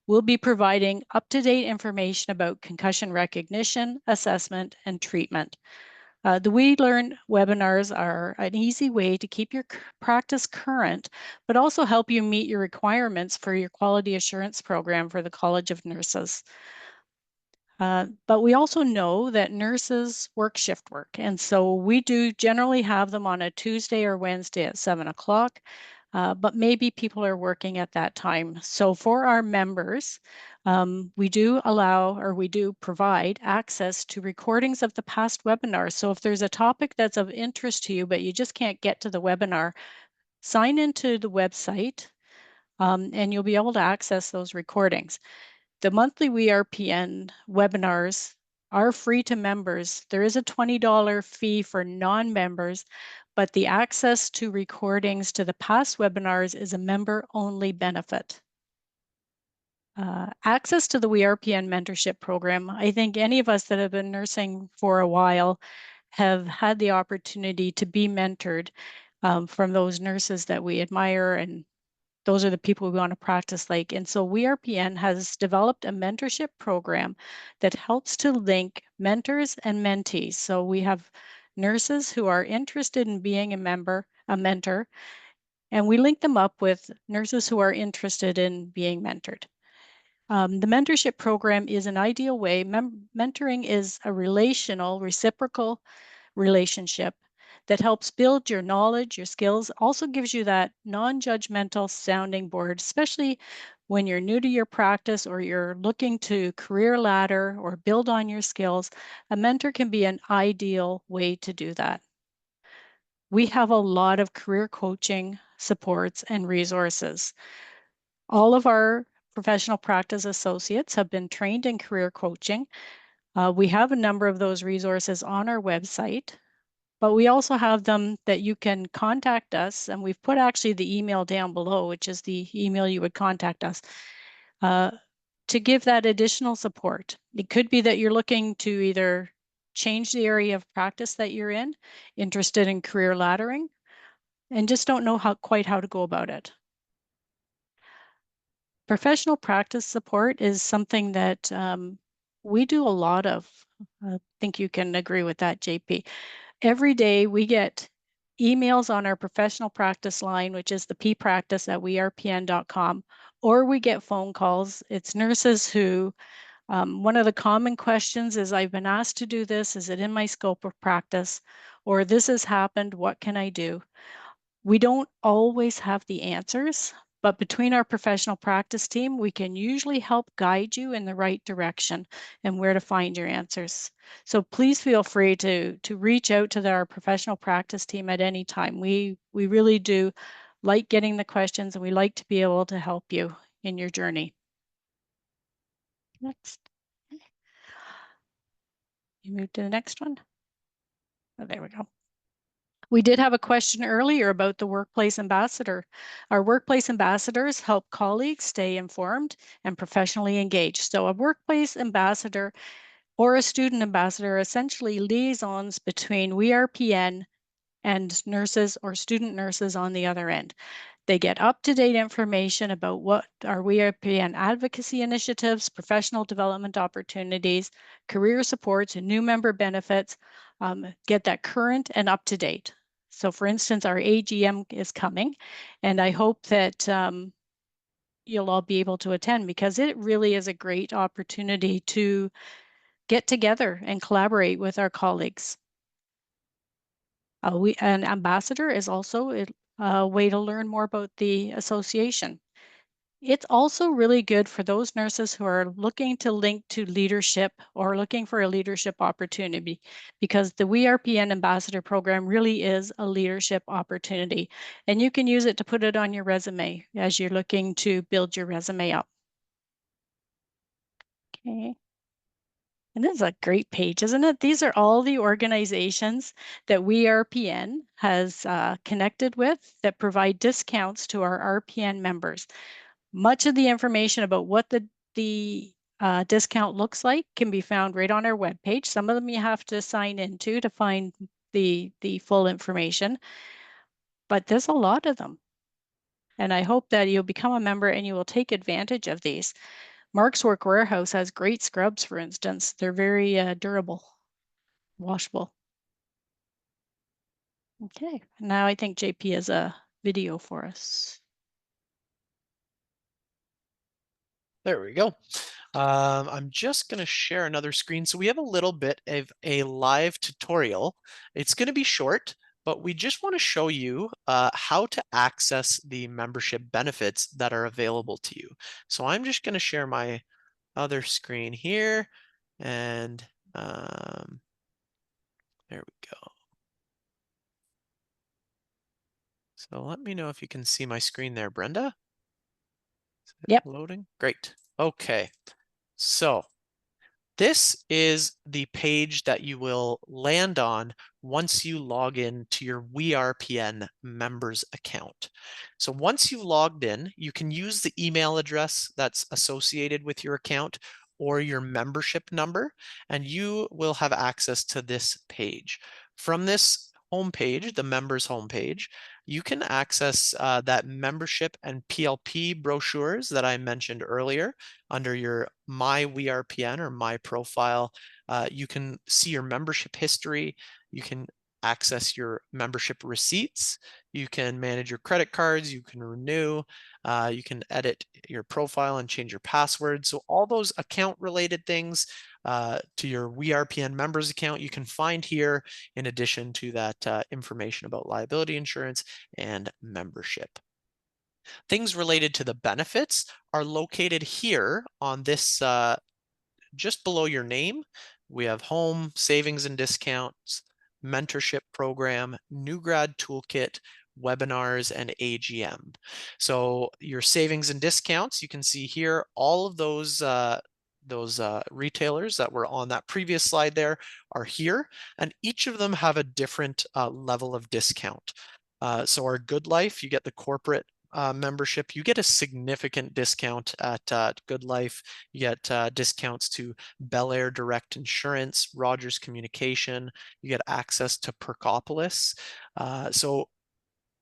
will be providing up-to-date information about concussion recognition, assessment, and treatment. The WeLearn webinars are an easy way to keep your practice current, but also help you meet your requirements for your quality assurance program for the College of Nurses. But we also know that nurses work shift work. And so we do generally have them on a Tuesday or Wednesday at 7 o'clock, but maybe people are working at that time. So for our members, we do allow or we do provide access to recordings of the past webinars. So if there's a topic that's of interest to you, but you just can't get to the webinar, sign into the website and you'll be able to access those recordings. The monthly WeRPN webinars are free to members. There is a $20 fee for non-members, but the access to recordings to the past webinars is a member-only benefit. Access to the WeRPN mentorship program. I think any of us that have been nursing for a while have had the opportunity to be mentored from those nurses that we admire, and those are the people we want to practice like. And so WeRPN has developed a mentorship program that helps to link mentors and mentees. So we have nurses who are interested in being a mentor, and we link them up with nurses who are interested in being mentored. The mentorship program is an ideal way. Mentoring is a relational, reciprocal relationship that helps build your knowledge, your skills, also gives you that non-judgmental sounding board, especially when you're new to your practice or you're looking to career ladder or build on your skills. A mentor can be an ideal way to do that. We have a lot of career coaching supports and resources. All of our professional practice associates have been trained in career coaching. We have a number of those resources on our website. But we also have them that you can contact us, and we've put actually the email down below, which is the email you would contact us to give that additional support. It could be that you're looking to either change the area of practice that you're in, interested in career laddering, and just don't know quite how to go about it. Professional practice support is something that we do a lot of. I think you can agree with that, JP. Every day we get emails on our professional practice line, which is the ppractice at werpn.com, or we get phone calls. It's nurses who, one of the common questions is, I've been asked to do this. Is it in my scope of practice? Or this has happened. What can I do? We don't always have the answers, but between our professional practice team, we can usually help guide you in the right direction and where to find your answers. So please feel free to reach out to our professional practice team at any time. We really do like getting the questions, and we like to be able to help you in your journey. Next. You move to the next one. Oh, there we go. We did have a question earlier about the workplace ambassador. Our workplace ambassadors help colleagues stay informed and professionally engaged. So a workplace ambassador or a student ambassador are essentially liaisons between WeRPN and nurses or student nurses on the other end. They get up-to-date information about what our WeRPN advocacy initiatives, professional development opportunities, career supports, and new member benefits, get that current and up-to-date. So for instance, our AGM is coming, and I hope that you'll all be able to attend, because it really is a great opportunity to get together and collaborate with our colleagues. An ambassador is also a way to learn more about the association. It's also really good for those nurses who are looking to link to leadership or looking for a leadership opportunity, because the WeRPN Ambassador Program really is a leadership opportunity, and you can use it to put it on your resume as you're looking to build your resume up. Okay. And this is a great page, isn't it? These are all the organizations that WeRPN has connected with that provide discounts to our RPN members. Much of the information about what the discount looks like can be found right on our webpage. Some of them you have to sign into to find the full information, but there's a lot of them. And I hope that you'll become a member and you will take advantage of these. Mark's Work Warehouse has great scrubs, for instance. They're very durable, washable. Okay, now I think JP has a video for us. There we go. I'm just going to share another screen. So we have a little bit of a live tutorial. It's going to be short, but we just want to show you how to access the membership benefits that are available to you. So I'm just going to share my other screen here, and there we go. So let me know if you can see my screen there, Brenda. Yep. Loading. Great. Okay. So this is the page that you will land on once you log in to your WeRPN members account. So once you've logged in, you can use the email address that's associated with your account or your membership number, and you will have access to this page. From this homepage, the members homepage, you can access that membership and PLP brochures that I mentioned earlier under your My WeRPN or My Profile. You can see your membership history. You can access your membership receipts. You can manage your credit cards. You can renew. You can edit your profile and change your password. So all those account related things to your WeRPN members account, you can find here in addition to that information about liability insurance and membership. Things related to the benefits are located here on this, just below your name. We have home, savings and discounts, mentorship program, new grad toolkit, webinars, and AGM. So your savings and discounts, you can see here, all of those retailers that were on that previous slide there are here, and each of them have a different level of discount. So our Good Life, you get the corporate membership, you get a significant discount at Good Life. You get discounts to Bel Air Direct Insurance, Rogers Communication. You get access to Perkopolis. So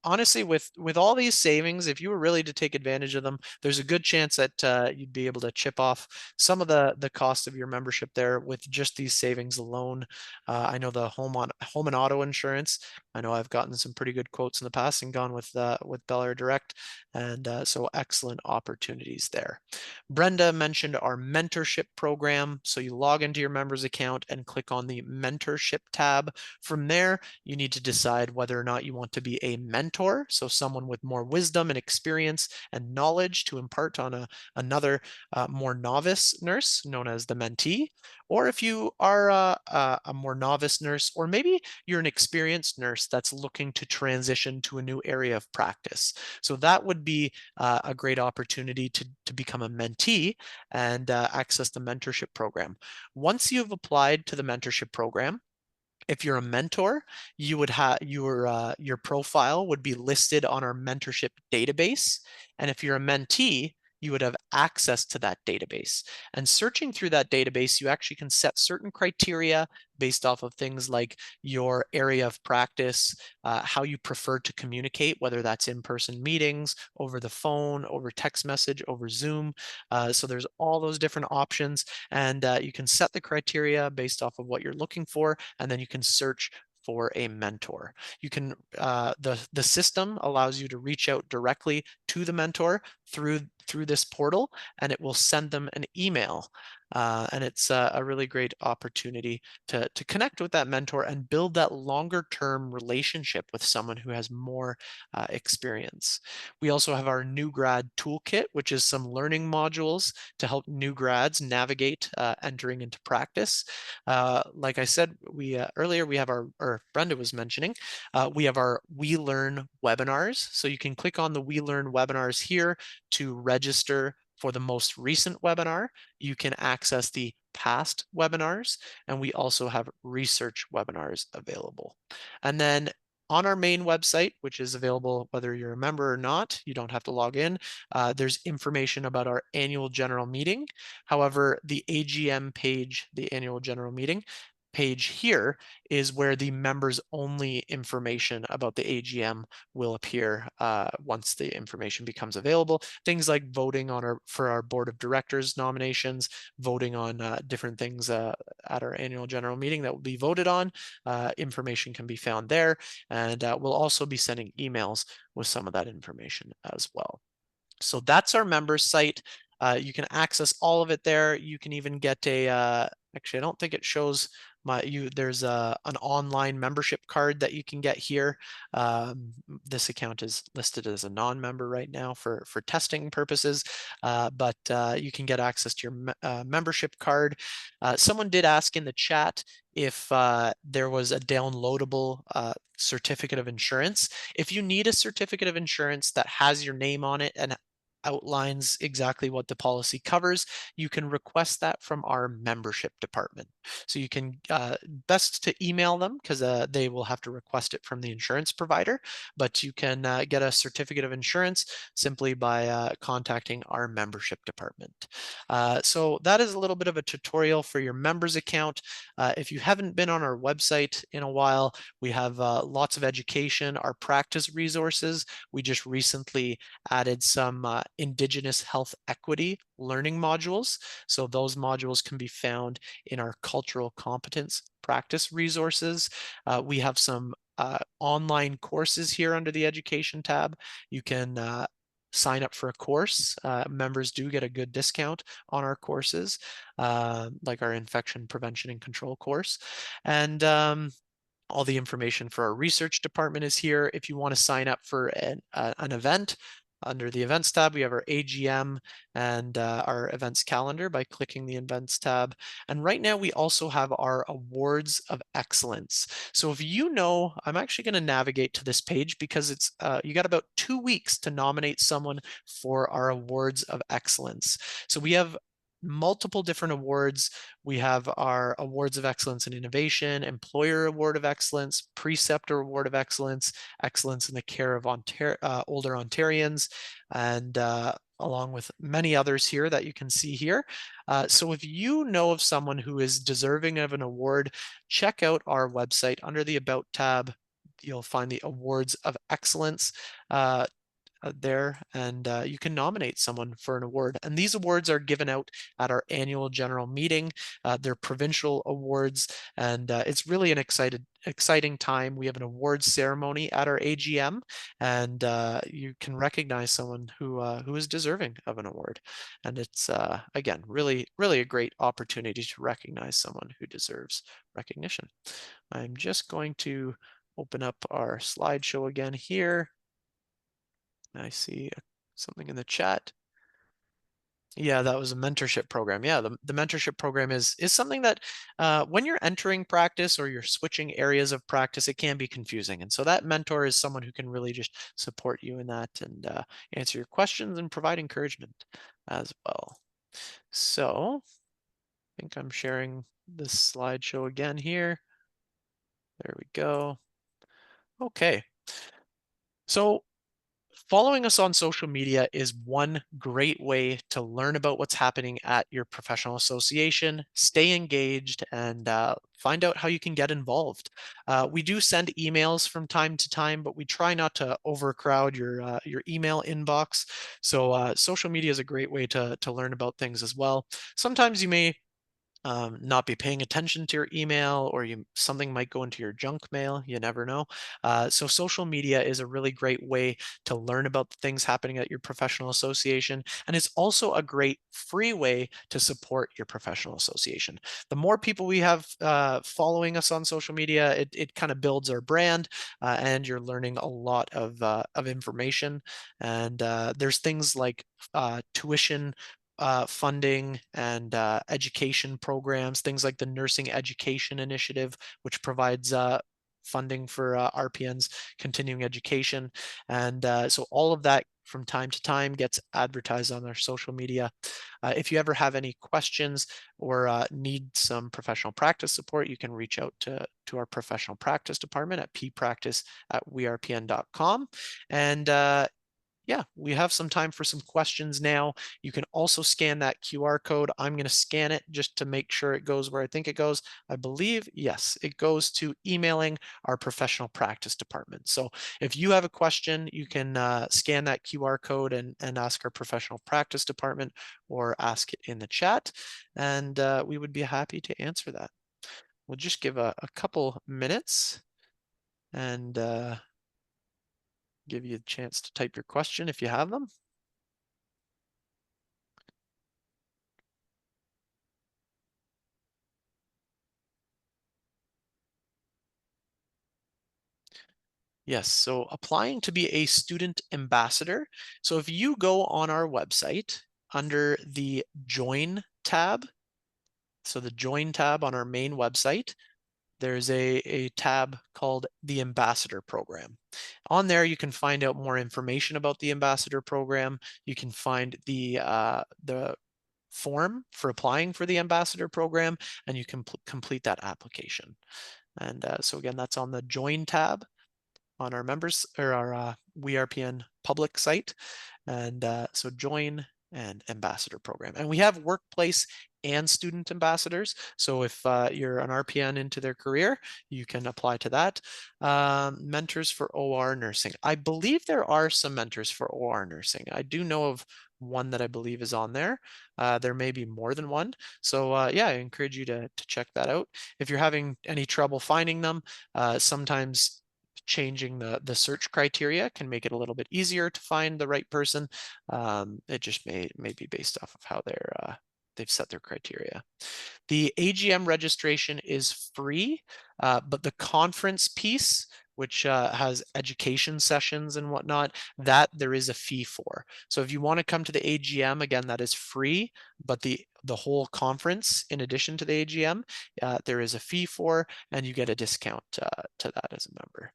honestly, with all these savings, if you were really to take advantage of them, there's a good chance that you'd be able to chip off some of the cost of your membership there with just these savings alone. I know the home and auto insurance. I know I've gotten some pretty good quotes in the past and gone with Bel Air Direct, and so excellent opportunities there. Brenda mentioned our mentorship program. So you log into your members account and click on the mentorship tab. From there, you need to decide whether or not you want to be a mentor, so someone with more wisdom and experience and knowledge to impart on another more novice nurse known as the mentee, or if you are a more novice nurse, or maybe you're an experienced nurse that's looking to transition to a new area of practice. So that would be a great opportunity to become a mentee and access the mentorship program. Once you've applied to the mentorship program, if you're a mentor, you would have your profile would be listed on our mentorship database. And if you're a mentee, you would have access to that database. And searching through that database, you actually can set certain criteria based off of things like your area of practice, how you prefer to communicate, whether that's in-person meetings, over the phone, over text message, over Zoom. So there's all those different options, and you can set the criteria based off of what you're looking for, and then you can search for a mentor. You can the system allows you to reach out directly to the mentor through this portal, and it will send them an email. And it's a really great opportunity to connect with that mentor and build that longer term relationship with someone who has more experience. We also have our new grad toolkit, which is some learning modules to help new grads navigate entering into practice. Like I said, we earlier we have or Brenda was mentioning, we have our We Learn webinars. So you can click on the We Learn webinars here to register for the most recent webinar. You can access the past webinars, and we also have research webinars available. And then on our main website, which is available whether you're a member or not, you don't have to log in, there's information about our annual general meeting. However, the AGM page, the annual general meeting page here, is where the members only information about the AGM will appear once the information becomes available. Things like voting on for our board of directors nominations, voting on different things at our annual general meeting that will be voted on. Information can be found there, and we'll also be sending emails with some of that information as well. So that's our members site. You can access all of it there. You can even get actually, I don't think it shows there's an online membership card that you can get here. This account is listed as a non-member right now for testing purposes, but you can get access to your membership card. Someone did ask in the chat if there was a downloadable certificate of insurance. If you need a certificate of insurance that has your name on it and outlines exactly what the policy covers, you can request that from our membership department. So you can best to email them, because they will have to request it from the insurance provider, but you can get a certificate of insurance simply by contacting our membership department. So that is a little bit of a tutorial for your members account. If you haven't been on our website in a while, we have lots of education, our practice resources. We just recently added some Indigenous health equity learning modules. So those modules can be found in our cultural competence practice resources. We have some online courses here under the education tab. You can sign up for a course. Members do get a good discount on our courses, like our infection prevention and control course. And all the information for our research department is here. If you want to sign up for an event, under the events tab, we have our AGM and our events calendar by clicking the events tab. And right now we also have our awards of excellence. So if you know, I'm actually going to navigate to this page because it's you got about 2 weeks to nominate someone for our awards of excellence. So we have multiple different awards. We have our Awards of Excellence in Innovation, Employer Award of Excellence, Preceptor Award of Excellence, Excellence in the Care of Older Ontarians, and along with many others here that you can see here. So if you know of someone who is deserving of an award, check out our website. Under the About tab, you'll find the Awards of Excellence there, and you can nominate someone for an award. And these awards are given out at our annual general meeting. They're provincial awards, and it's really an exciting time. We have an awards ceremony at our AGM, and you can recognize someone who is deserving of an award. And it's again really a great opportunity to recognize someone who deserves recognition. I'm just going to open up our slideshow again here. I see something in the chat. Yeah, that was a mentorship program. Yeah, the mentorship program is something that when you're entering practice or you're switching areas of practice, it can be confusing. And so that mentor is someone who can really just support you in that and answer your questions and provide encouragement as well. So I think I'm sharing this slideshow again here. There we go. Okay. So following us on social media is one great way to learn about what's happening at your professional association, stay engaged, and find out how you can get involved. We do send emails from time to time, but we try not to overcrowd your email inbox. So social media is a great way to learn about things as well. Sometimes you may not be paying attention to your email, or something might go into your junk mail. You never know. So social media is a really great way to learn about the things happening at your professional association, and it's also a great free way to support your professional association. The more people we have following us on social media, it kind of builds our brand, and you're learning a lot of information. And there's things like tuition funding and education programs, things like the Nursing Education Initiative, which provides funding for RPN's continuing education. And so all of that from time to time gets advertised on our social media. If you ever have any questions or need some professional practice support, you can reach out to our professional practice department at ppractice@werpn.com. And yeah, we have some time for some questions now. You can also scan that QR code. I'm going to scan it just to make sure it goes where I think it goes. I believe, yes, it goes to emailing our professional practice department. So if you have a question, you can scan that QR code and ask our professional practice department, or ask it in the chat, and we would be happy to answer that. We'll just give a couple minutes and give you a chance to type your question if you have them. Yes, so applying to be a student ambassador. So if you go on our website under the Join tab, so the Join tab on our main website, there's a tab called the Ambassador Program. On there, you can find out more information about the Ambassador Program. You can find the form for applying for the Ambassador Program, and you can complete that application. And so again, that's on the Join tab on our members, or our WeRPN public site. And so join and ambassador program. And we have workplace and student ambassadors. So if you're an RPN into their career, you can apply to that. Mentors for OR nursing. I believe there are some mentors for OR nursing. I do know of one that I believe is on there. There may be more than one. So yeah, I encourage you to check that out. If you're having any trouble finding them, sometimes changing the search criteria can make it a little bit easier to find the right person. It just may be based off of how they've set their criteria. The AGM registration is free, but the conference piece, which has education sessions and whatnot, that there is a fee for. So if you want to come to the AGM, again, that is free, but the whole conference, in addition to the AGM, there is a fee for, and you get a discount to that as a member.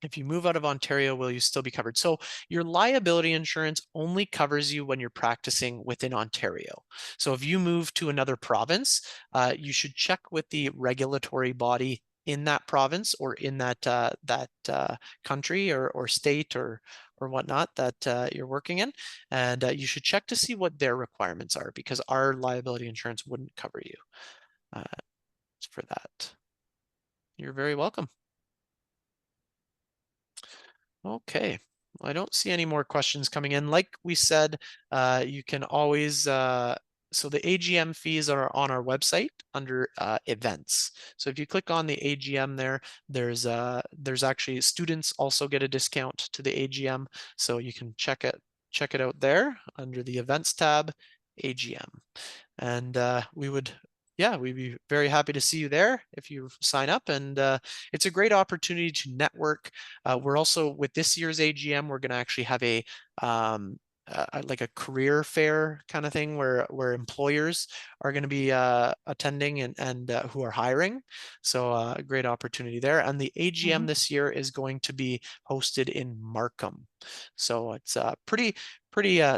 If you move out of Ontario, will you still be covered? So your liability insurance only covers you when you're practicing within Ontario. So if you move to another province, you should check with the regulatory body in that province or in that country or state or whatnot that you're working in, and you should check to see what their requirements are, because our liability insurance wouldn't cover you for that. You're very welcome. Okay, well, I don't see any more questions coming in. Like we said, you can always, so the AGM fees are on our website under events. So if you click on the AGM there, there's actually students also get a discount to the AGM. So you can check it out there under the events tab, AGM. And we'd be very happy to see you there if you sign up. And it's a great opportunity to network. We're also, with this year's AGM, we're going to actually have like a career fair kind of thing where employers are going to be attending and who are hiring. So a great opportunity there. And the AGM this year is going to be hosted in Markham. So it's pretty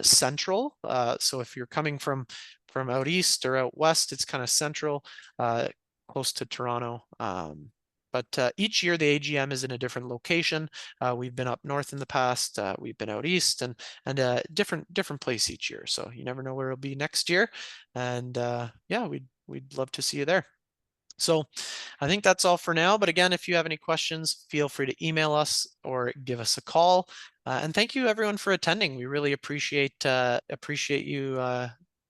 central. So if you're coming from out east or out west, it's kind of central, close to Toronto. But each year the AGM is in a different location. We've been up north in the past. We've been out east, and different place each year. So you never know where it'll be next year. And yeah, we'd love to see you there. So I think that's all for now. But again, if you have any questions, feel free to email us or give us a call. And thank you everyone for attending. We really appreciate you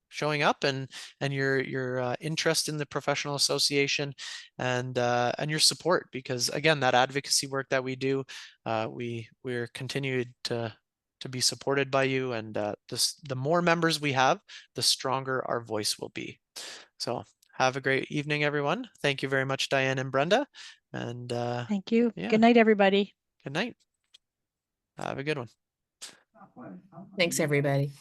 showing up and your interest in the professional association and your support, because again, that advocacy work that we do, we're continued to be supported by you, and the more members we have, the stronger our voice will be. So have a great evening, everyone. Thank you very much, Diane and Brenda. And Thank you. yeah, Good night, everybody. good night. Have a good one. Thanks, everybody.